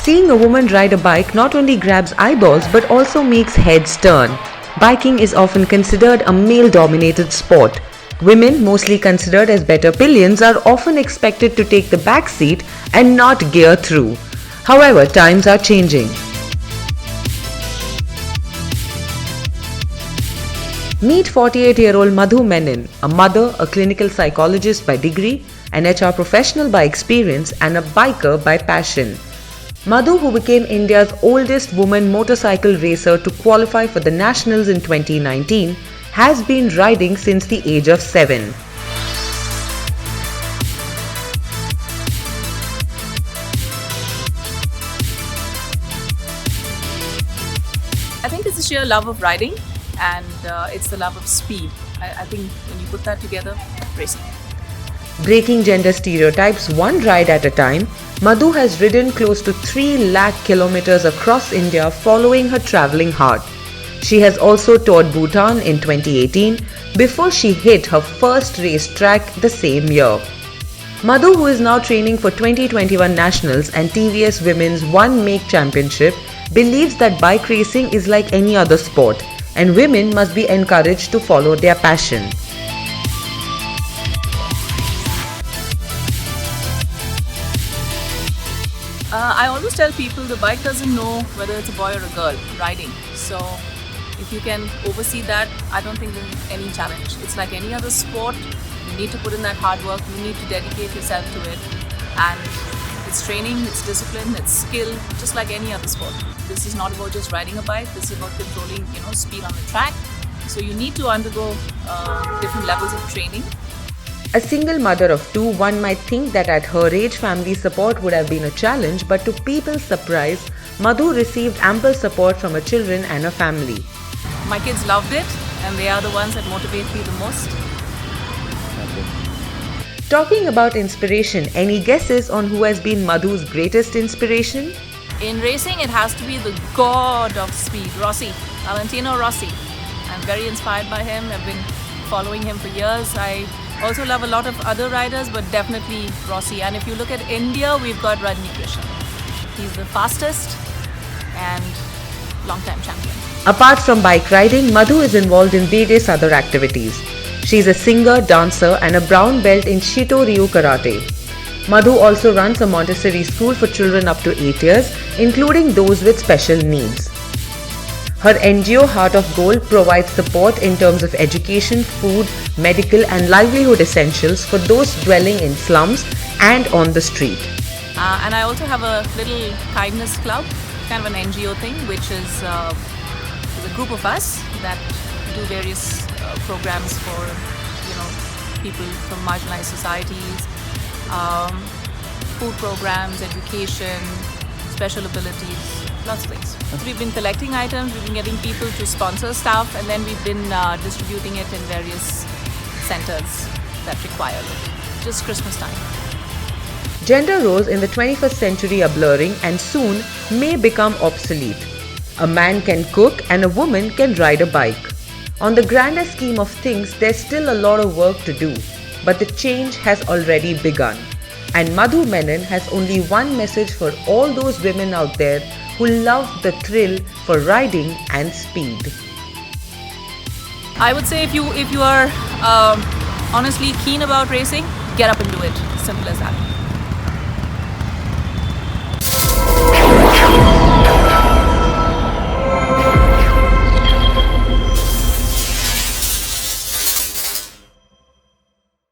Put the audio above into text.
Seeing a woman ride a bike not only grabs eyeballs but also makes heads turn. Biking is often considered a male-dominated sport. Women, mostly considered as better pillions, are often expected to take the back seat and not gear through. However, times are changing. Meet 48-year-old Madhu Menon, a mother, a clinical psychologist by degree, an HR professional by experience, and a biker by passion. Madhu, who became India's oldest woman motorcycle racer to qualify for the Nationals in 2019, has been riding since the age of 7. I think it's the sheer love of riding and it's the love of speed. I think when you put that together, racing. Breaking gender stereotypes one ride at a time, Madhu has ridden close to 3 lakh kilometers across India following her travelling heart. She has also toured Bhutan in 2018 before she hit her first racetrack the same year. Madhu, who is now training for 2021 Nationals and TVS Women's One Make Championship, believes that bike racing is like any other sport and women must be encouraged to follow their passion. I always tell people the bike doesn't know whether it's a boy or a girl riding. So if you can oversee that, I don't think there's any challenge. It's like any other sport. You need to put in that hard work. You need to dedicate yourself to it. And it's training, it's discipline, it's skill, just like any other sport. This is not about just riding a bike. This is about controlling, speed on the track. So you need to undergo different levels of training. A single mother of 2, one might think that at her age family support would have been a challenge, but to people's surprise, Madhu received ample support from her children and her family. My kids loved it and they are the ones that motivate me the most. Talking about inspiration, any guesses on who has been Madhu's greatest inspiration? In racing, it has to be the god of speed, Rossi, Valentino Rossi. I'm very inspired by him. I've been following him for years. I also love a lot of other riders, but definitely Rossi. And if you look at India, we've got Rajni Krishnan. He's the fastest and long-time champion. Apart from bike riding, Madhu is involved in various other activities. She is a singer, dancer and a brown belt in Shito Ryu Karate. Madhu also runs a Montessori school for children up to 8 years, including those with special needs. Her NGO Heart of Gold provides support in terms of education, food, medical and livelihood essentials for those dwelling in slums and on the street. And I also have a little kindness club, kind of an NGO thing, which is a group of us that do various programs for people from marginalized societies, food programs, education, special abilities, lots of things. We've been collecting items, we've been getting people to sponsor stuff, and then we've been distributing it in various centers that require it. Just Christmas time. Gender roles in the 21st century are blurring and soon may become obsolete. A man can cook and a woman can ride a bike. On the grander scheme of things, there's still a lot of work to do, but the change has already begun. And Madhu Menon has only one message for all those women out there who love the thrill for riding and speed. I would say if you are honestly keen about racing, get up and do it. Simple as that.